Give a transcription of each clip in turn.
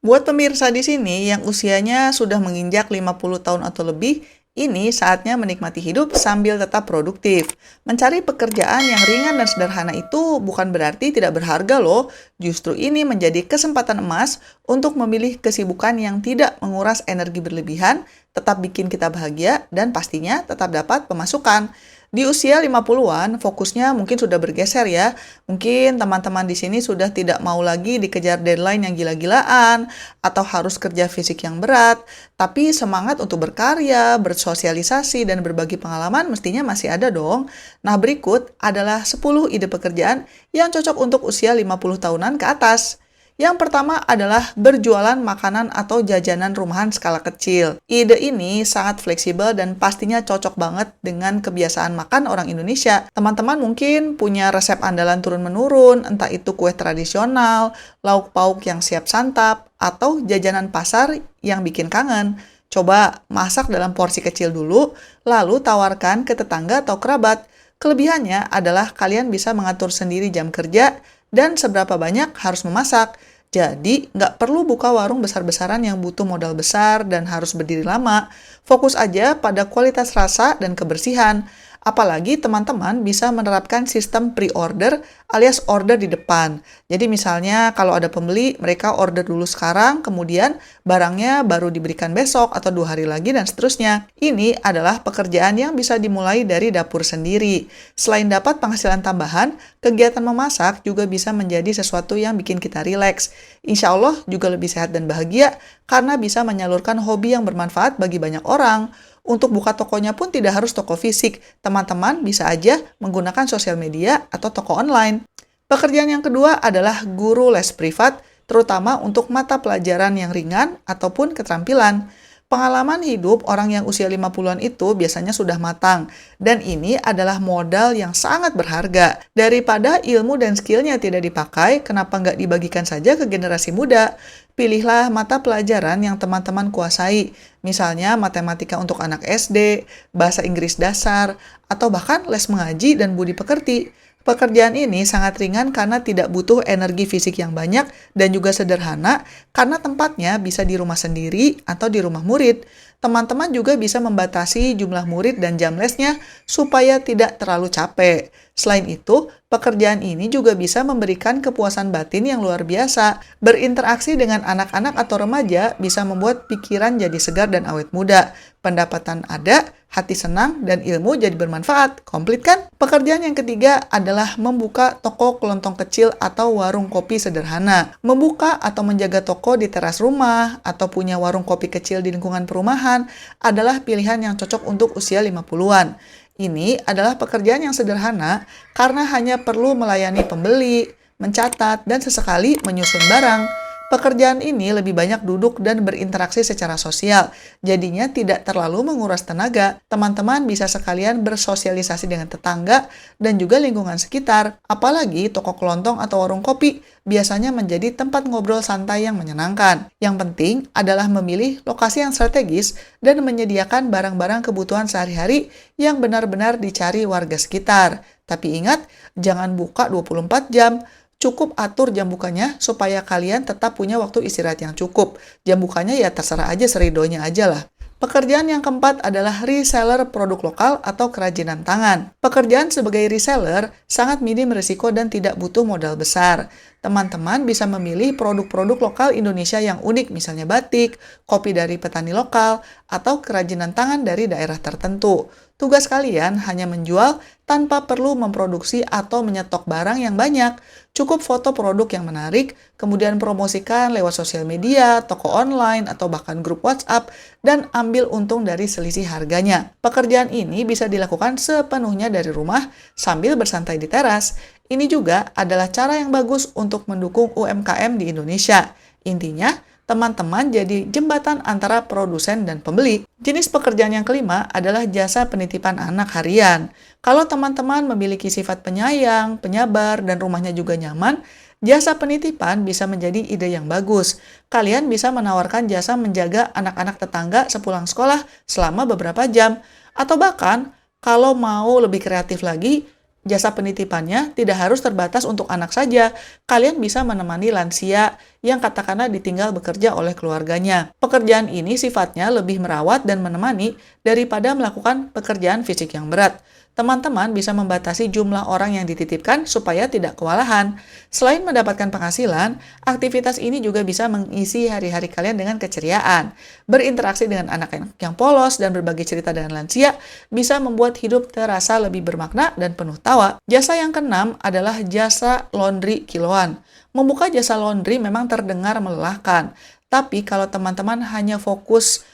Buat pemirsa di sini yang usianya sudah menginjak 50 tahun atau lebih, ini saatnya menikmati hidup sambil tetap produktif. Mencari pekerjaan yang ringan dan sederhana itu bukan berarti tidak berharga loh. Justru ini menjadi kesempatan emas untuk memilih kesibukan yang tidak menguras energi berlebihan, tetap bikin kita bahagia, dan pastinya tetap dapat pemasukan. Di usia 50-an, fokusnya mungkin sudah bergeser ya. Mungkin teman-teman di sini sudah tidak mau lagi dikejar deadline yang gila-gilaan, atau harus kerja fisik yang berat, tapi semangat untuk berkarya, bersosialisasi, dan berbagi pengalaman mestinya masih ada dong. Nah, berikut adalah 10 ide pekerjaan yang cocok untuk usia 50 tahunan ke atas. Yang pertama adalah berjualan makanan atau jajanan rumahan skala kecil. Ide ini sangat fleksibel dan pastinya cocok banget dengan kebiasaan makan orang Indonesia. Teman-teman mungkin punya resep andalan turun-menurun, entah itu kue tradisional, lauk pauk yang siap santap, atau jajanan pasar yang bikin kangen. Coba masak dalam porsi kecil dulu, lalu tawarkan ke tetangga atau kerabat. Kelebihannya adalah kalian bisa mengatur sendiri jam kerja dan seberapa banyak harus memasak. Jadi, nggak perlu buka warung besar-besaran yang butuh modal besar dan harus berdiri lama. Fokus aja pada kualitas rasa dan kebersihan. Apalagi teman-teman bisa menerapkan sistem pre-order alias order di depan. Jadi misalnya kalau ada pembeli, mereka order dulu sekarang, kemudian barangnya baru diberikan besok atau 2 hari lagi dan seterusnya. Ini adalah pekerjaan yang bisa dimulai dari dapur sendiri. Selain dapat penghasilan tambahan, kegiatan memasak juga bisa menjadi sesuatu yang bikin kita rileks. Insya Allah juga lebih sehat dan bahagia karena bisa menyalurkan hobi yang bermanfaat bagi banyak orang. Untuk buka tokonya pun tidak harus toko fisik. Teman-teman bisa aja menggunakan sosial media atau toko online. Pekerjaan yang kedua adalah guru les privat, terutama untuk mata pelajaran yang ringan ataupun keterampilan. Pengalaman hidup orang yang usia 50-an itu biasanya sudah matang, dan ini adalah modal yang sangat berharga. Daripada ilmu dan skillnya tidak dipakai, kenapa nggak dibagikan saja ke generasi muda? Pilihlah mata pelajaran yang teman-teman kuasai, misalnya matematika untuk anak SD, bahasa Inggris dasar, atau bahkan les mengaji dan budi pekerti. Pekerjaan ini sangat ringan karena tidak butuh energi fisik yang banyak dan juga sederhana karena tempatnya bisa di rumah sendiri atau di rumah murid. Teman-teman juga bisa membatasi jumlah murid dan jam lesnya supaya tidak terlalu capek. Selain itu, pekerjaan ini juga bisa memberikan kepuasan batin yang luar biasa. Berinteraksi dengan anak-anak atau remaja bisa membuat pikiran jadi segar dan awet muda. Pendapatan ada, hati senang, dan ilmu jadi bermanfaat. Komplit kan? Pekerjaan yang ketiga adalah membuka toko kelontong kecil atau warung kopi sederhana. Membuka atau menjaga toko di teras rumah atau punya warung kopi kecil di lingkungan perumahan adalah pilihan yang cocok untuk usia 50-an. Ini adalah pekerjaan yang sederhana karena hanya perlu melayani pembeli, mencatat, dan sesekali menyusun barang. Pekerjaan ini lebih banyak duduk dan berinteraksi secara sosial, jadinya tidak terlalu menguras tenaga. Teman-teman bisa sekalian bersosialisasi dengan tetangga dan juga lingkungan sekitar. Apalagi toko kelontong atau warung kopi biasanya menjadi tempat ngobrol santai yang menyenangkan. Yang penting adalah memilih lokasi yang strategis dan menyediakan barang-barang kebutuhan sehari-hari yang benar-benar dicari warga sekitar. Tapi ingat, jangan buka 24 jam. Cukup atur jam bukanya supaya kalian tetap punya waktu istirahat yang cukup. Jam bukanya ya terserah aja, seridonya aja lah. Pekerjaan yang keempat adalah reseller produk lokal atau kerajinan tangan. Pekerjaan sebagai reseller sangat minim risiko dan tidak butuh modal besar. Teman-teman bisa memilih produk-produk lokal Indonesia yang unik, misalnya batik, kopi dari petani lokal, atau kerajinan tangan dari daerah tertentu. Tugas kalian hanya menjual tanpa perlu memproduksi atau menyetok barang yang banyak. Cukup foto produk yang menarik, kemudian promosikan lewat sosial media, toko online, atau bahkan grup WhatsApp, dan ambil untung dari selisih harganya. Pekerjaan ini bisa dilakukan sepenuhnya dari rumah sambil bersantai di teras. Ini juga adalah cara yang bagus untuk mendukung UMKM di Indonesia. Intinya, teman-teman jadi jembatan antara produsen dan pembeli. Jenis pekerjaan yang kelima adalah jasa penitipan anak harian. Kalau teman-teman memiliki sifat penyayang, penyabar, dan rumahnya juga nyaman, jasa penitipan bisa menjadi ide yang bagus. Kalian bisa menawarkan jasa menjaga anak-anak tetangga sepulang sekolah selama beberapa jam. Atau bahkan, kalau mau lebih kreatif lagi, Jasa penitipannya tidak harus terbatas untuk anak saja. Kalian bisa menemani lansia yang katakanlah ditinggal bekerja oleh keluarganya. Pekerjaan ini sifatnya lebih merawat dan menemani daripada melakukan pekerjaan fisik yang berat. Teman-teman bisa membatasi jumlah orang yang dititipkan supaya tidak kewalahan. Selain mendapatkan penghasilan, aktivitas ini juga bisa mengisi hari-hari kalian dengan keceriaan. Berinteraksi dengan anak-anak yang polos dan berbagi cerita dengan lansia bisa membuat hidup terasa lebih bermakna dan penuh tawa. Jasa yang keenam adalah jasa laundry kiloan. Membuka jasa laundry memang terdengar melelahkan, tapi kalau teman-teman hanya fokus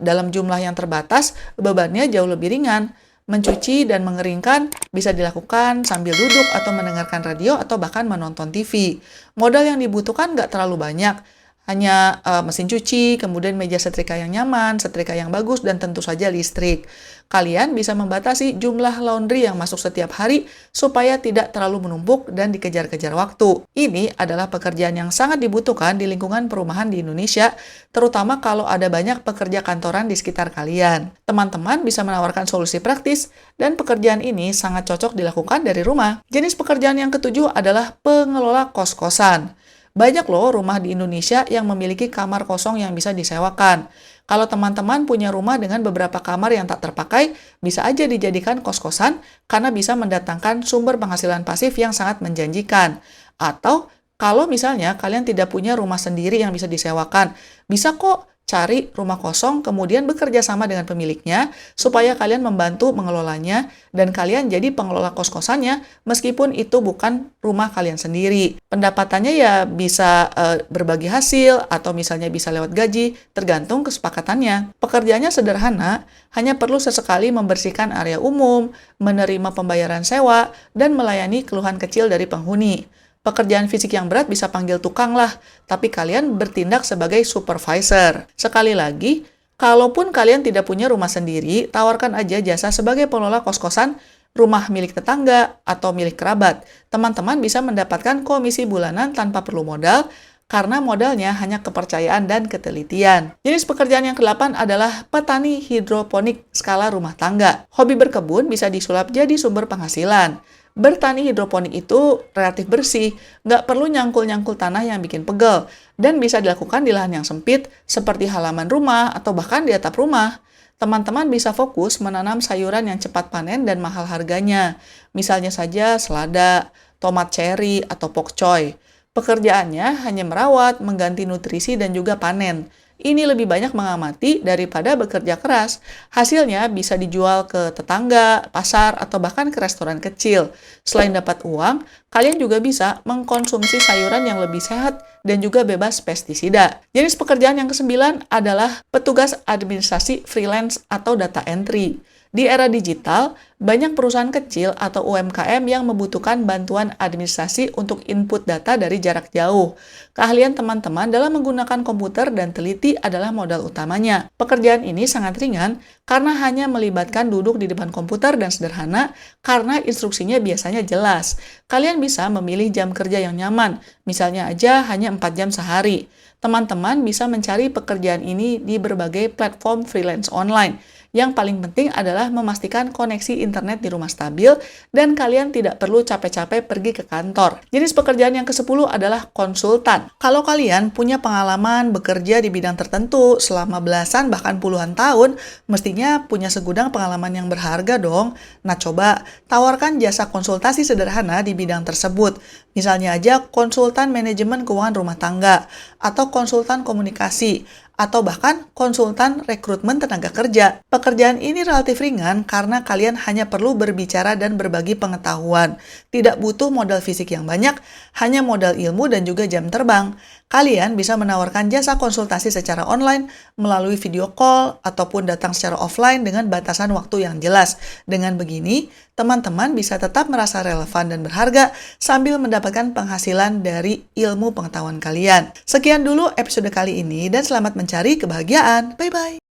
dalam jumlah yang terbatas, bebannya jauh lebih ringan. Mencuci dan mengeringkan bisa dilakukan sambil duduk atau mendengarkan radio atau bahkan menonton TV. Modal yang dibutuhkan nggak terlalu banyak, hanya mesin cuci, kemudian meja setrika yang nyaman, setrika yang bagus, dan tentu saja listrik. Kalian bisa membatasi jumlah laundry yang masuk setiap hari supaya tidak terlalu menumpuk dan dikejar-kejar waktu. Ini adalah pekerjaan yang sangat dibutuhkan di lingkungan perumahan di Indonesia, terutama kalau ada banyak pekerja kantoran di sekitar kalian. Teman-teman bisa menawarkan solusi praktis, dan pekerjaan ini sangat cocok dilakukan dari rumah. Jenis pekerjaan yang ketujuh adalah pengelola kos-kosan. Banyak loh rumah di Indonesia yang memiliki kamar kosong yang bisa disewakan. Kalau teman-teman punya rumah dengan beberapa kamar yang tak terpakai, bisa aja dijadikan kos-kosan karena bisa mendatangkan sumber penghasilan pasif yang sangat menjanjikan. Atau kalau misalnya kalian tidak punya rumah sendiri yang bisa disewakan, bisa kok cari rumah kosong, kemudian bekerja sama dengan pemiliknya, supaya kalian membantu mengelolanya, dan kalian jadi pengelola kos-kosannya, meskipun itu bukan rumah kalian sendiri. Pendapatannya ya bisa berbagi hasil, atau misalnya bisa lewat gaji, tergantung kesepakatannya. Pekerjaannya sederhana, hanya perlu sesekali membersihkan area umum, menerima pembayaran sewa, dan melayani keluhan kecil dari penghuni. Pekerjaan fisik yang berat bisa panggil tukang lah, tapi kalian bertindak sebagai supervisor. Sekali lagi, kalaupun kalian tidak punya rumah sendiri, tawarkan aja jasa sebagai pengelola kos-kosan, rumah milik tetangga, atau milik kerabat. Teman-teman bisa mendapatkan komisi bulanan tanpa perlu modal, karena modalnya hanya kepercayaan dan ketelitian. Jenis pekerjaan yang ke-8 adalah petani hidroponik skala rumah tangga. Hobi berkebun bisa disulap jadi sumber penghasilan. Bertani hidroponik itu relatif bersih, nggak perlu nyangkul-nyangkul tanah yang bikin pegel, dan bisa dilakukan di lahan yang sempit, seperti halaman rumah atau bahkan di atap rumah. Teman-teman bisa fokus menanam sayuran yang cepat panen dan mahal harganya, misalnya saja selada, tomat cherry, atau pokcoy. Pekerjaannya hanya merawat, mengganti nutrisi, dan juga panen. Ini lebih banyak mengamati daripada bekerja keras. Hasilnya bisa dijual ke tetangga, pasar, atau bahkan ke restoran kecil. Selain dapat uang, kalian juga bisa mengkonsumsi sayuran yang lebih sehat dan juga bebas pestisida. Jenis pekerjaan yang ke-9 adalah petugas administrasi freelance atau data entry. Di era digital, banyak perusahaan kecil atau UMKM yang membutuhkan bantuan administrasi untuk input data dari jarak jauh. Keahlian teman-teman dalam menggunakan komputer dan teliti adalah modal utamanya. Pekerjaan ini sangat ringan karena hanya melibatkan duduk di depan komputer dan sederhana karena instruksinya biasanya jelas. Kalian bisa memilih jam kerja yang nyaman, misalnya aja hanya 4 jam sehari. Teman-teman bisa mencari pekerjaan ini di berbagai platform freelance online. Yang paling penting adalah memastikan koneksi internet di rumah stabil dan kalian tidak perlu capek-capek pergi ke kantor. Jenis pekerjaan yang ke-10 adalah konsultan. Kalau kalian punya pengalaman bekerja di bidang tertentu selama belasan bahkan puluhan tahun, mestinya punya segudang pengalaman yang berharga dong. Nah, coba tawarkan jasa konsultasi sederhana di bidang tersebut. Misalnya aja konsultan manajemen keuangan rumah tangga, atau konsultan komunikasi, atau bahkan konsultan rekrutmen tenaga kerja. Pekerjaan ini relatif ringan karena kalian hanya perlu berbicara dan berbagi pengetahuan. Tidak butuh modal fisik yang banyak, hanya modal ilmu dan juga jam terbang. Kalian bisa menawarkan jasa konsultasi secara online melalui video call ataupun datang secara offline dengan batasan waktu yang jelas. Dengan begini, teman-teman bisa tetap merasa relevan dan berharga sambil mendapatkan penghasilan dari ilmu pengetahuan kalian. Sekian dulu episode kali ini dan selamat mencari kebahagiaan. Bye-bye!